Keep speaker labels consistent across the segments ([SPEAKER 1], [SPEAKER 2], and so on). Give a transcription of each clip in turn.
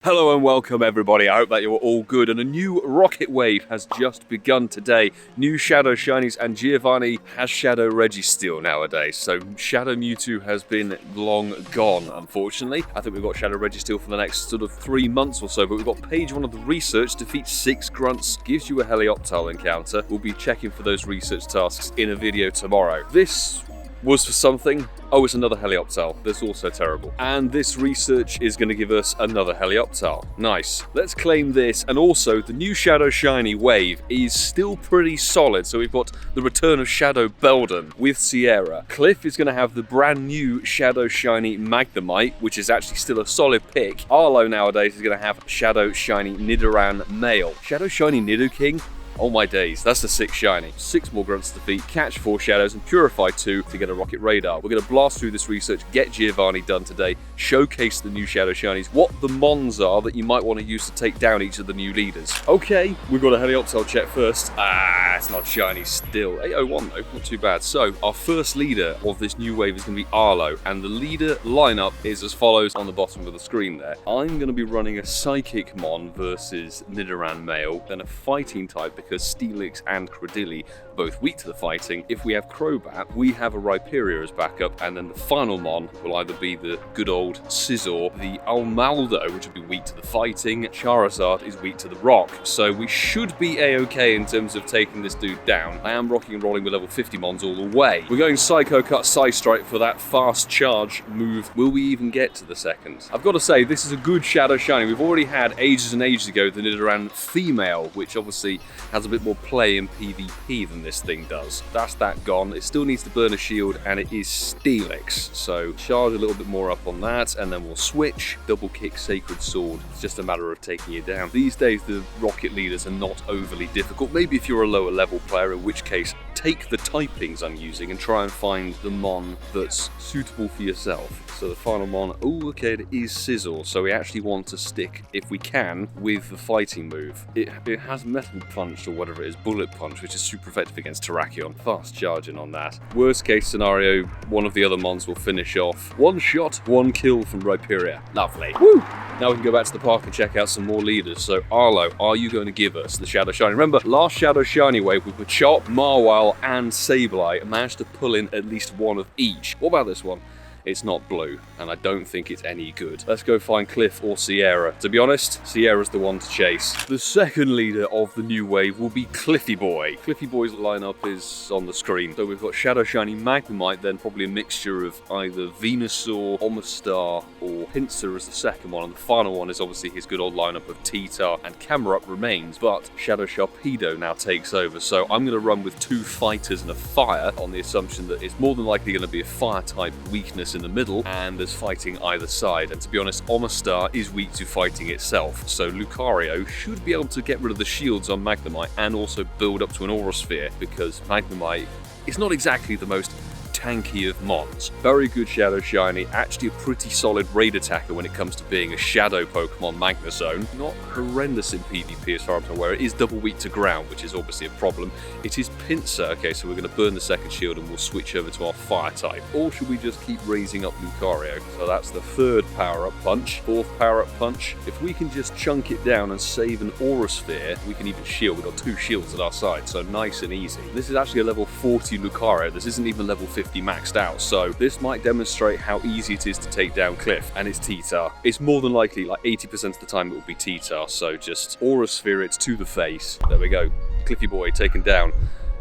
[SPEAKER 1] Hello and welcome everybody, I hope that you're all good and a new rocket wave has just begun today. New Shadow Shinies and Giovannni has Shadow Registeel nowadays, so Shadow Mewtwo has been long gone unfortunately. I think we've got Shadow Registeel for the next sort of 3 months or so, but we've got page 1 of the research, defeat 6 grunts, gives you a Helioptile encounter. We'll be checking for those research tasks in a video tomorrow. This was for something. Oh, it's another Helioptile. That's also terrible. And this research is going to give us another Helioptile. Nice. Let's claim this. And also, the new Shadow Shiny wave is still pretty solid. So we've got the return of Shadow Beldum with Sierra. Cliff is going to have the brand new Shadow Shiny Magnemite, which is actually still a solid pick. Arlo nowadays is going to have Shadow Shiny Nidoran male. Shadow Shiny Nidoking? Oh my days, that's the 6 shiny. 6 more grunts to defeat, catch 4 shadows, and purify 2 to get a rocket radar. We're going to blast through this research, get Giovannni done today, showcase the new Shadow Shinies, what the mons are that you might want to use to take down each of the new leaders. Okay, we've got a Helioptile check first. It's not shiny still. 801 though, not too bad. So, our first leader of this new wave is going to be Arlo, and the leader lineup is as follows on the bottom of the screen there. I'm going to be running a Psychic Mon versus Nidoran male, then a fighting type because Steelix and Credilli both weak to the fighting. If we have Crobat, we have a Rhyperior as backup, and then the final Mon will either be the good old Scizor, the Almaldo, which will be weak to the fighting, Charizard is weak to the rock, so we should be a-okay in terms of taking this dude down. I am rocking and rolling with level 50 Mons all the way. We're going Psycho Cut Psystrike for that fast charge move. Will we even get to the second? I've got to say, this is a good Shadow Shiny. We've already had ages and ages ago the Nidoran female, which obviously has a bit more play in PvP than this thing does. That's that gone. It still needs to burn a shield, and it is Steelix. So charge a little bit more up on that, and then we'll switch. Double kick Sacred Sword. It's just a matter of taking you down. These days, the rocket leaders are not overly difficult. Maybe if you're a lower level player, in which case, take the typings I'm using and try and find the Mon that's suitable for yourself. So the final Mon, oh, okay, it is Scizor. So we actually want to stick, if we can, with the fighting move. It has Metal Punch or whatever it is, Bullet Punch, which is super effective against Terrakion. Fast charging on that. Worst case scenario, one of the other Mons will finish off. 1 shot, 1 kill from Rhyperior. Lovely. Woo! Now we can go back to the park and check out some more leaders. So Arlo, are you going to give us the Shadow Shiny? Remember, last Shadow Shiny wave we put Chop, Marwile, and Sableye and managed to pull in at least one of each. What about this one? It's not blue, and I don't think it's any good. Let's go find Cliff or Sierra. To be honest, Sierra's the one to chase. The second leader of the new wave will be Cliffy Boy. Cliffy Boy's lineup is on the screen. So we've got Shadow Shiny Magnemite, then probably a mixture of either Venusaur, Omastar, or Pinsir as the second one, and the final one is obviously his good old lineup of T-Tar and Camerupt remains, but Shadow Sharpedo now takes over. So I'm going to run with 2 fighters and a fire on the assumption that it's more than likely going to be a fire type weakness in the middle, and there's fighting either side. And to be honest, Omastar is weak to fighting itself, so Lucario should be able to get rid of the shields on Magnemite and also build up to an Aura Sphere, because Magnemite is not exactly the most tanky of Mons. Very good Shadow Shiny, actually a pretty solid raid attacker when it comes to being a Shadow Pokemon Magnezone. Not horrendous in PvP as far as I'm aware. It is double weak to ground, which is obviously a problem. It is Pinsir. Okay, so we're going to burn the second shield and we'll switch over to our fire type. Or should we just keep raising up Lucario? So that's the 3rd power-up punch. 4th power-up punch. If we can just chunk it down and save an Aura Sphere, we can even shield. We've got 2 shields at our side, so nice and easy. This is actually a level 40 Lucario. This isn't even level 50 maxed out, so this might demonstrate how easy it is to take down Cliff, and it's T-Tar. It's more than likely, like 80% of the time it will be T-Tar, so just Aura Sphere it to the face. There we go. Cliffy Boy taken down.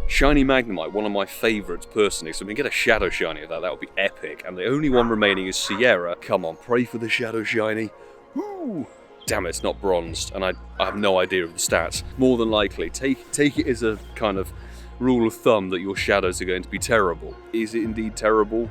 [SPEAKER 1] Shiny Magnemite, one of my favourites personally, so we can get a Shadow Shiny of that, that would be epic. And the only one remaining is Sierra. Come on, pray for the Shadow Shiny. Woo! Damn it, it's not bronzed, and I have no idea of the stats. More than likely, take it as a kind of rule of thumb that your shadows are going to be terrible. Is it indeed terrible?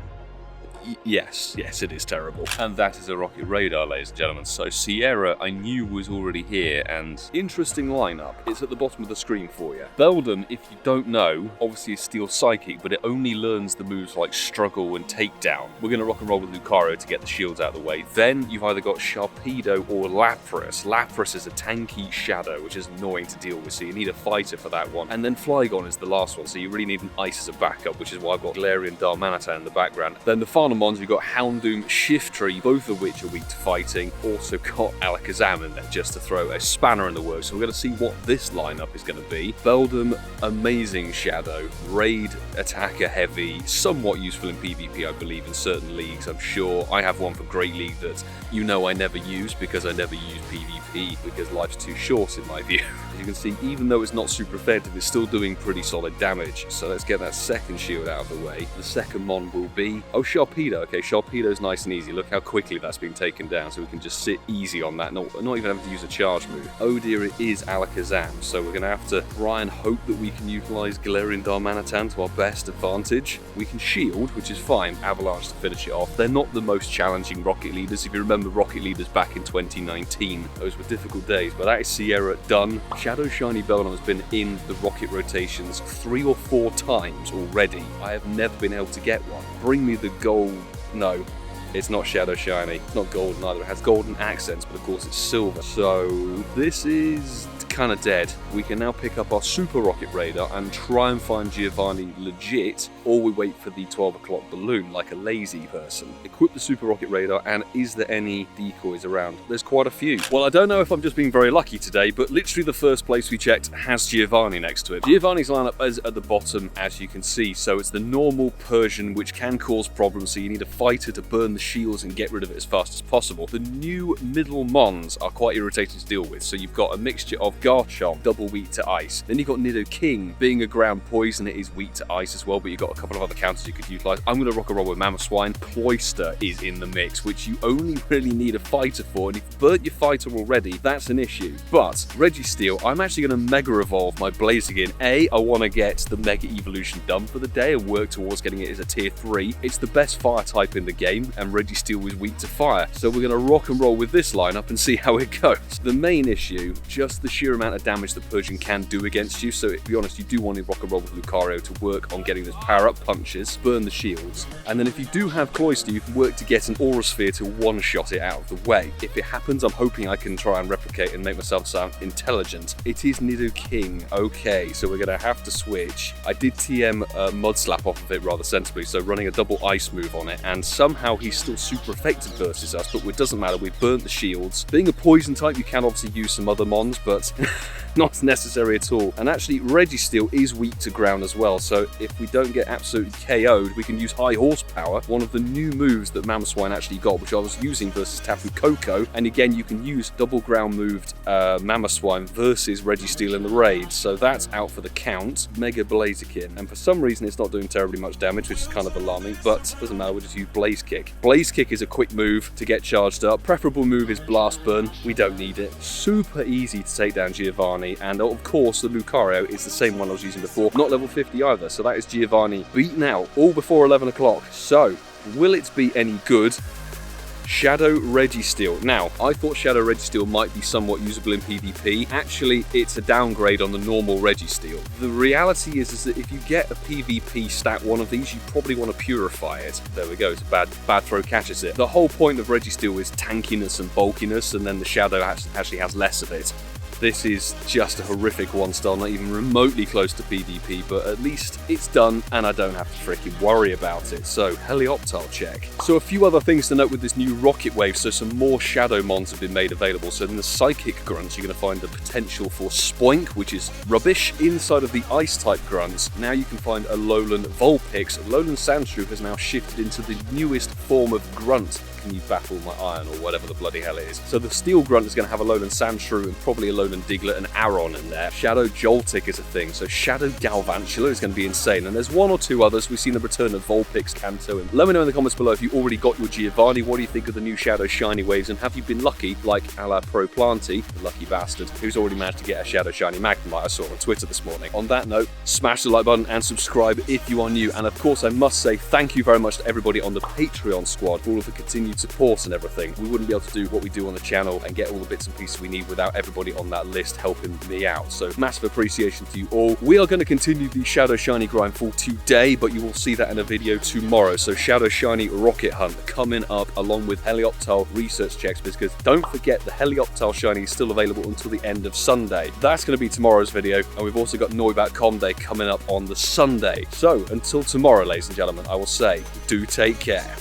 [SPEAKER 1] Yes, it is terrible. And that is a rocket radar, ladies and gentlemen. So Sierra, I knew was already here, and interesting lineup. It's at the bottom of the screen for you. Beldum, if you don't know, obviously is Steel Psychic, but it only learns the moves like Struggle and Takedown. We're going to rock and roll with Lucario to get the shields out of the way. Then you've either got Sharpedo or Lapras. Lapras is a tanky shadow, which is annoying to deal with, so you need a fighter for that one. And then Flygon is the last one, so you really need an Ice as a backup, which is why I've got Galarian Darmanitan in the background. Then the final Mons, we've got Houndoom, Shiftry, both of which are weak to fighting. Also got Alakazam in there just to throw a spanner in the works. So we're going to see what this lineup is going to be. Beldum, amazing Shadow, Raid, Attacker heavy, somewhat useful in PvP, I believe, in certain leagues, I'm sure. I have one for Great League that you know I never use because I never use PvP because life's too short in my view. As you can see, even though it's not super effective, it's still doing pretty solid damage. So let's get that second shield out of the way. The second Mon will be, oh, Sharpedo. Okay, Sharpedo's nice and easy. Look how quickly that's been taken down, so we can just sit easy on that, not even having to use a charge move. Oh dear, it is Alakazam, so we're going to have to try and hope that we can utilize Galarian Darmanitan to our best advantage. We can shield, which is fine, Avalanche to finish it off. They're not the most challenging Rocket Leaders. If you remember Rocket Leaders back in 2019, those were difficult days, but that is Sierra done. Shadow Shiny Beldum has been in the Rocket rotations 3 or 4 times already. I have never been able to get one. Bring me the gold. No, it's not Shadow Shiny. It's not golden either. It has golden accents, but of course it's silver. So this is kind of dead. We can now pick up our Super Rocket Radar and try and find Giovannni legit, or we wait for the 12 o'clock balloon like a lazy person. Equip the Super Rocket Radar, and is there any decoys around? There's quite a few. Well, I don't know if I'm just being very lucky today, but literally the first place we checked has Giovannni next to it. Giovanni's lineup is at the bottom, as you can see, so it's the normal Persian, which can cause problems, so you need a fighter to burn the shields and get rid of it as fast as possible. The new middle Mons are quite irritating to deal with, so you've got a mixture of Garchomp, double weak to ice. Then you've got Nidoking, being a ground poison, it is weak to ice as well, but you've got a couple of other counters you could utilize. I'm going to rock and roll with Mamoswine. Cloyster is in the mix, which you only really need a fighter for, and if you've burnt your fighter already, that's an issue. But Registeel, I'm actually going to Mega Evolve my Blaziken. I want to get the Mega Evolution done for the day and work towards getting it as a tier 3. It's the best fire type in the game, and Registeel is weak to fire, so we're going to rock and roll with this lineup and see how it goes. The main issue, just the sheer amount of damage the Persian can do against you, so to be honest, you do want to rock and roll with Lucario to work on getting those power-up punches, burn the shields, and then if you do have Cloyster, you can work to get an Aura Sphere to one-shot it out of the way. If it happens, I'm hoping I can try and replicate and make myself sound intelligent. It is Nidoking. Okay, so we're going to have to switch. I did TM Mud Slap off of it rather sensibly, so running a double ice move on it, and somehow he's still super effective versus us, but it doesn't matter, we've burnt the shields. Being a poison type, you can obviously use some other Mons, but not necessary at all. And actually, Registeel is weak to ground as well, so if we don't get absolutely KO'd, we can use High Horsepower, one of the new moves that Mamoswine actually got, which I was using versus Tapu Koko, and again, you can use double ground moved Mamoswine versus Registeel in the raid, so that's out for the count. Mega Blaziken, and for some reason it's not doing terribly much damage, which is kind of alarming, but doesn't matter, we'll just use Blaze Kick. Blaze Kick is a quick move to get charged up. Preferable move is Blast Burn. We don't need it. Super easy to take down Giovannni, and of course the Lucario is the same one I was using before, not level 50 either, so that is Giovannni beaten out all before 11 o'clock. So, will it be any good? Shadow Registeel. Now, I thought Shadow Registeel might be somewhat usable in PvP. Actually, it's a downgrade on the normal Registeel. The reality is that if you get a PvP stat one of these, you probably want to purify it. There we go, it's a bad throw catches it. The whole point of Registeel is tankiness and bulkiness, and then the Shadow actually has less of it. This is just a horrific one-star, not even remotely close to PvP, but at least it's done and I don't have to freaking worry about it. So, Helioptile check. So a few other things to note with this new Rocket Wave, so some more Shadow Mons have been made available. So in the Psychic Grunts, you're going to find the potential for Spoink, which is rubbish. Inside of the Ice-type Grunts, now you can find Alolan Vulpix. Alolan Sandshrew has now shifted into the newest form of Grunt. Can you battle my iron or whatever the bloody hell it is? So the Steel Grunt is going to have Alolan Sandshrew and probably Alolan Diglett and Aron in there. Shadow Joltik is a thing, so Shadow Galvantula is going to be insane. And there's one or two others. We've seen the return of Vulpix, Kanto, and let me know in the comments below if you already got your Giovannni. What do you think of the new Shadow Shiny waves? And have you been lucky, like a la Pro Planty, the lucky bastard, who's already managed to get a Shadow Shiny Magnemite I saw on Twitter this morning? On that note, smash the like button and subscribe if you are new. And of course, I must say thank you very much to everybody on the Patreon squad for all of the continued support and everything. We wouldn't be able to do what we do on the channel and get all the bits and pieces we need without everybody on that list helping me out. So massive appreciation to you all. We are going to continue the Shadow Shiny grind for today, but you will see that in a video tomorrow. So Shadow Shiny Rocket Hunt coming up along with Helioptile research checks, because don't forget the Helioptile Shiny is still available until the end of Sunday. That's going to be tomorrow's video, and we've also got Noibat.com Day coming up on the Sunday. So until tomorrow, ladies and gentlemen, I will say do take care.